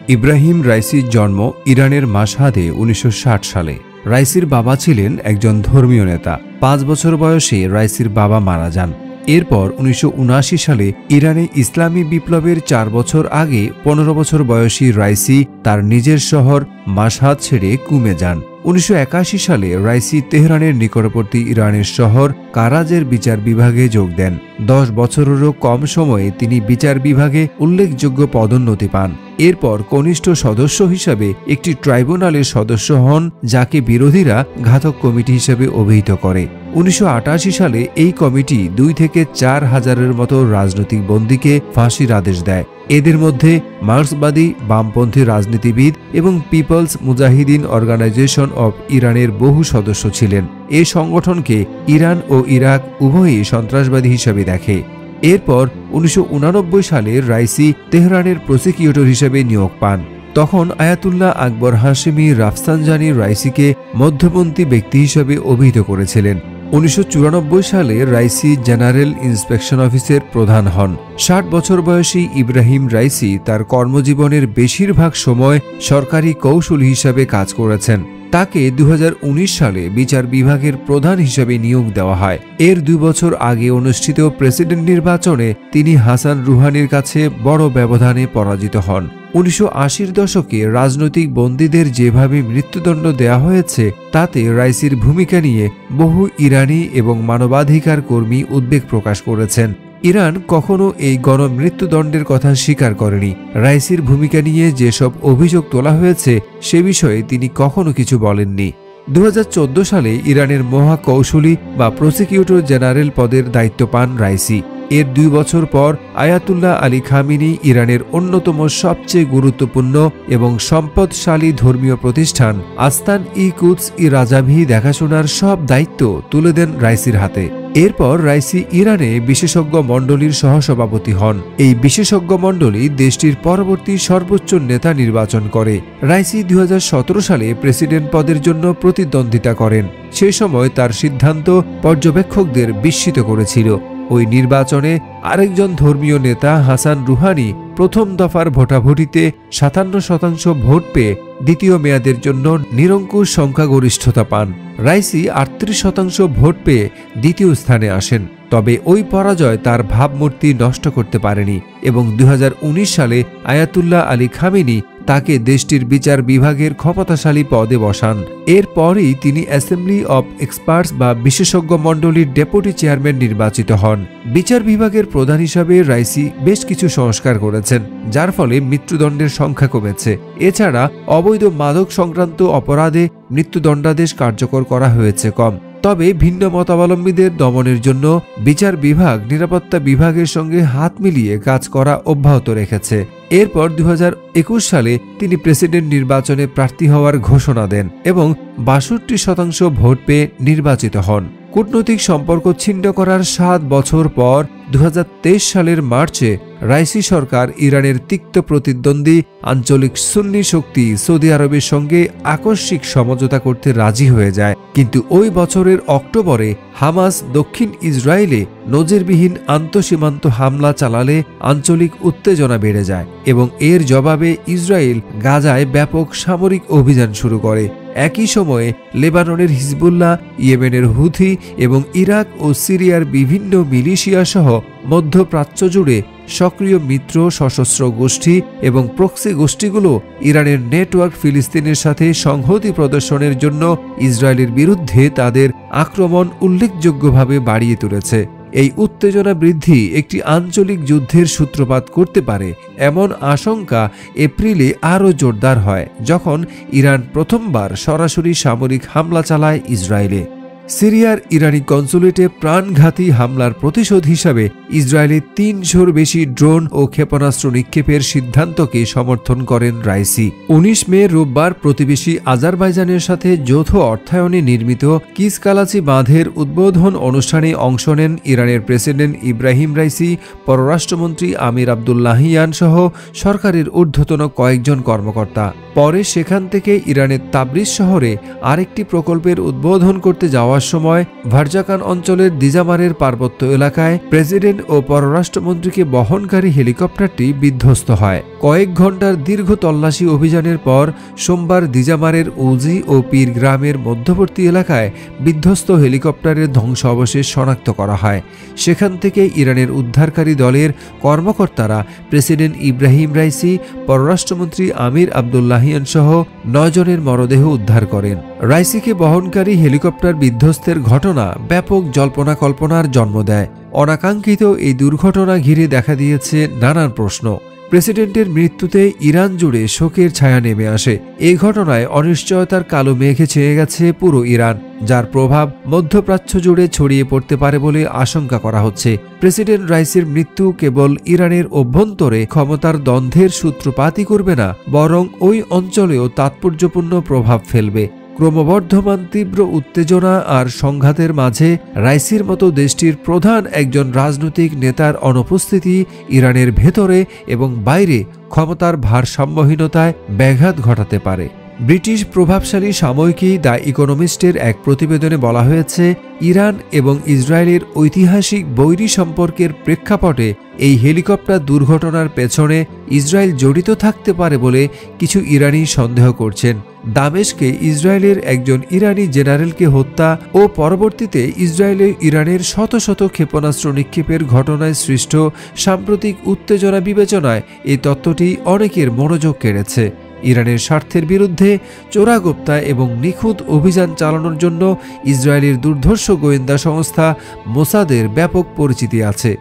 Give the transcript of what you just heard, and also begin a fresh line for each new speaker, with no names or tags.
ইব্রাহিম রাইসির জন্ম ইরানের মাশহাদে ১৯৬০ সালে। রাইসির বাবা ছিলেন একজন ধর্মীয় নেতা। ৫ বছর বয়সে রাইসির বাবা মারা যান। এরপর ১৯৭৯ সালে ইরানে ইসলামী বিপ্লবের ৪ বছর আগে ১৫ বছর বয়সী রাইসি তার নিজের শহর মাশহাদ ছেড়ে কুমে যান। ১৯৮১ সালে রাইসি তেহরানের নিকটবর্তী ইরানের শহর কারাজের বিচার বিভাগে যোগ দেন। ১০ বছরেরও কম সময়ে তিনি বিচার বিভাগে উল্লেখযোগ্য পদোন্নতি পান। এরপর কনিষ্ঠ সদস্য হিসাবে একটি ট্রাইব্যুনালের সদস্য হন, যাকে বিরোধীরা ঘাতক কমিটি হিসেবে অভিহিত করে। ১৯৮৮ সালে এই কমিটি ২ থেকে ৪ হাজারের মতো রাজনৈতিক বন্দীকে ফাঁসির আদেশ দেয়। এদের মধ্যে মার্ক্সবাদী বামপন্থী রাজনীতিবিদ এবং পিপলস মুজাহিদিন অর্গানাইজেশন অব ইরানের বহু সদস্য ছিলেন। এ সংগঠনকে ইরান ও ইরাক উভয়ই সন্ত্রাসবাদী হিসাবে দেখে। এরপর ১৯৮৯ সালে রাইসি তেহরানের প্রসিকিউটর হিসেবে নিয়োগ পান। তখন আয়াতুল্লাহ আকবর হাশেমি রাফসানজানি রাইসিকে মধ্যপন্থী ব্যক্তি হিসেবে অভিহিত করেছিলেন। ১৯৯৪ সালে রাইসি জেনারেল ইন্সপেকশন অফিসের প্রধান হন। ৬০ বছর বয়সী ইব্রাহিম রাইসি তার কর্মজীবনের বেশিরভাগ সময় সরকারি কৌশলী হিসাবে কাজ করেছেন। তাকে ২০১৯ সালে বিচার বিভাগের প্রধান হিসেবে নিয়োগ দেওয়া হয়। এর ২ বছর আগে অনুষ্ঠিত প্রেসিডেন্ট নির্বাচনে তিনি হাসান রুহানির কাছে বড় ব্যবধানে পরাজিত হন। ১৯৮০ দশকে রাজনৈতিক বন্দীদের যেভাবে মৃত্যুদণ্ড দেয়া হয়েছে, তাতে রাইসির ভূমিকা নিয়ে বহু ইরানি এবং মানবাধিকার কর্মী উদ্বেগ প্রকাশ করেছেন। ইরান কখনো এই গণমৃত্যুদণ্ডের কথা স্বীকার করেনি। রাইসির ভূমিকা নিয়ে যেসব অভিযোগ তোলা হয়েছে সে বিষয়ে তিনি কখনো কিছু বলেননি। ২০১৪ সালে ইরানের মহাকৌশলী বা প্রসিকিউটর জেনারেল পদের দায়িত্ব পান রাইসি। এর ২ বছর পর আয়াতুল্লাহ আলী খামিনি ইরানের অন্যতম সবচেয়ে গুরুত্বপূর্ণ এবং সম্পদশালী ধর্মীয় প্রতিষ্ঠান আস্তান ই কুদস ই রাজাভি দেখাশোনার সব দায়িত্ব তুলে দেন রাইসির হাতে। এরপর রাইসি ইরানে বিশেষজ্ঞ মণ্ডলীর সহসভাপতি হন। এই বিশেষজ্ঞ মণ্ডলী দেশটির পরবর্তী সর্বোচ্চ নেতা নির্বাচন করে। রাইসি ২০১৭ সালে প্রেসিডেন্ট পদের জন্য প্রতিদ্বন্দ্বিতা করেন। সে সময় তার সিদ্ধান্ত পর্যবেক্ষকদের বিস্মিত করেছিল। ওই নির্বাচনে আরেকজন ধর্মীয় নেতা হাসান রুহানি প্রথম দফার ভোটাভুটিতে ৫৭% ভোট পেয়ে দ্বিতীয় মেয়াদের জন্য নিরঙ্কুশ সংখ্যাগরিষ্ঠতা পান। রাইসি ৩৮% ভোট পেয়ে দ্বিতীয় স্থানে আসেন। তবে ওই পরাজয় তার ভাবমূর্তি নষ্ট করতে পারেনি এবং ২০১৯ সালে আয়াতুল্লাহ আলী খামেনি তাকে দেশটির বিচার বিভাগের ক্ষমতাশালী পদে বসান। এরপরই তিনি অ্যাসেম্বলি অব এক্সপার্টস বা বিশেষজ্ঞ মণ্ডলীর ডেপুটি চেয়ারম্যান নির্বাচিত হন। বিচার বিভাগের প্রধান হিসাবে রাইসি বেশ কিছু সংস্কার করেছেন, যার ফলে মৃত্যুদণ্ডের সংখ্যা কমেছে। এছাড়া অবৈধ মাদক সংক্রান্ত অপরাধে মৃত্যুদণ্ডাদেশ কার্যকর করা হয়েছে কম। তবে ভিন্ন মতাবলম্বীদের দমনের জন্য বিচার বিভাগ নিরাপত্তা বিভাগের সঙ্গে হাত মিলিয়ে কাজ করা অব্যাহত রেখেছে। এরপর ২০২১ সালে তিনি প্রেসিডেন্ট নির্বাচনে প্রার্থী হওয়ার ঘোষণা দেন এবং ৬২% ভোট পেয়ে নির্বাচিত হন। কূটনৈতিক সম্পর্ক ছিন্ন করার ৭ বছর পর ২০২৩ সালের মার্চে রাইসি সরকার ইরানের তিক্ত প্রতিদ্বন্দ্বী আঞ্চলিক সুন্নি শক্তি সৌদি আরবের সঙ্গে আকস্মিক সমঝোতা করতে রাজি হয়ে যায়। কিন্তু ওই বছরের অক্টোবরে হামাস দক্ষিণ ইসরায়েলে নজিরবিহীন আন্তঃসীমান্ত হামলা চালালে আঞ্চলিক উত্তেজনা বেড়ে যায় এবং এর জবাবে ইসরায়েল গাজায় ব্যাপক সামরিক অভিযান শুরু করে। একই সময়ে লেবাননের হিজবুল্লাহ, ইয়েমেনের হুথি এবং ইরাক ও সিরিয়ার বিভিন্ন মিলিশিয়া সহ মধ্যপ্রাচ্য জুড়ে সক্রিয় মিত্র সশস্ত্র গোষ্ঠী এবং প্রক্সি গোষ্ঠীগুলো ইরানের নেটওয়ার্ক ফিলিস্তিনের সাথে সংহতি প্রদর্শনের জন্য ইসরায়েলের বিরুদ্ধে তাদের আক্রমণ উল্লেখযোগ্যভাবে বাড়িয়ে তুলেছে। এই উত্তেজনা বৃদ্ধি একটি আঞ্চলিক যুদ্ধের সূত্রপাত করতে পারে এমন আশঙ্কা এপ্রিলে আরও জোরদার হয়, যখন ইরান প্রথমবার সরাসরি সামরিক হামলা চালায় ইসরায়েলে। সিরিয়ার ইরানি কনসুলেটে প্রাণঘাতী হামলার প্রতিশোধ হিসাবে ইসরায়েলে ৩০০-র বেশি ড্রোন ও ক্ষেপণাস্ত্র নিক্ষেপের সিদ্ধান্তকে সমর্থন করেন রাইসি। ১৯ মে রোববার প্রতিবেশী আজারবাইজানের সাথে যৌথ অর্থায়নে নির্মিত কিসকালাচি বাঁধের উদ্বোধন অনুষ্ঠানে অংশ নেন ইরানের প্রেসিডেন্ট ইব্রাহিম রাইসি, পররাষ্ট্রমন্ত্রী আমির আবদুল্লাহিয়ান সহ সরকারের ঊর্ধ্বতন কয়েকজন কর্মকর্তা। পরে সেখান থেকে ইরানের তাবরিজ শহরে আরেকটি প্রকল্পের উদ্বোধন করতে যাওয়ার সময় ভারজাকান অঞ্চলের দিজামারের পার্বত্য এলাকায় প্রেসিডেন্ট ও পররাষ্ট্রমন্ত্রীকে বহনকারী হেলিকপ্টারটি বিধ্বস্ত হয়। কয়েক ঘন্টার দীর্ঘ তল্লাশি অভিযানের পর সোমবার দিজামারের উজি ও পীর গ্রামের মধ্যবর্তী এলাকায় বিধ্বস্ত হেলিকপ্টারের ধ্বংস অবশেষ শনাক্ত করা হয়। সেখান থেকে ইরানের উদ্ধারকারী দলের কর্মকর্তারা প্রেসিডেন্ট ইব্রাহিম রাইসি, পররাষ্ট্রমন্ত্রী আমির আবদুল্লাহিয়ান সহ 9 জনের মরদেহ উদ্ধার করেন। রাইসিকে বহনকারী হেলিকপ্টার বিধ্বস্তের ঘটনা ব্যাপক জল্পনা কল্পনার জন্ম দেয়। অনাকাঙ্ক্ষিত এই দুর্ঘটনা ঘিরে দেখা দিয়েছে নানান প্রশ্ন। প্রেসিডেন্টের মৃত্যুতে ইরান জুড়ে শোকের ছায়া নেমে আসে। এই ঘটনায় অনিশ্চয়তার কালো মেঘে ছেয়ে গেছে পুরো ইরান, যার প্রভাব মধ্যপ্রাচ্য জুড়ে ছড়িয়ে পড়তে পারে বলে আশঙ্কা করা হচ্ছে। প্রেসিডেন্ট রাইসির মৃত্যু কেবল ইরানের অভ্যন্তরে ক্ষমতার দ্বন্দ্বের সূত্রপাতই করবে না, বরং ওই অঞ্চলেও তাৎপর্যপূর্ণ প্রভাব ফেলবে। ক্রমবর্ধমান তীব্র উত্তেজনা আর সংঘাতের মাঝে রাইসির মতো দেশটির প্রধান একজন রাজনৈতিক নেতার অনুপস্থিতি ইরানের ভেতরে এবং বাইরে ক্ষমতার ভারসাম্যহীনতায় ব্যাঘাত ঘটাতে পারে। ব্রিটিশ প্রভাবশালী সাময়িকী দ্য ইকোনমিস্টের এক প্রতিবেদনে বলা হয়েছে, ইরান এবং ইসরায়েলের ঐতিহাসিক বৈরী সম্পর্কের প্রেক্ষাপটে এই হেলিকপ্টার দুর্ঘটনার পেছনে ইসরায়েল জড়িত থাকতে পারে বলে কিছু ইরানি সন্দেহ করছেন। দামেস্কে ইসরায়েলের একজন ইরানি জেনারেলকে হত্যা ও পরবর্তীতে ইসরায়েলে ইরানের শত শত ক্ষেপণাস্ত্র নিক্ষেপের ঘটনায় সৃষ্ট সাম্প্রতিক উত্তেজনা বিবেচনায় এই তত্ত্বটি অনেকের মনোযোগ কেড়েছে। ইরানের স্বার্থের বিরুদ্ধে চোরাগোপ্তা এবং নিখুঁত অভিযান চালানোর জন্য ইসরায়েলের দুর্ধর্ষ গোয়েন্দা সংস্থা মোসাদের ব্যাপক পরিচিতি আছে।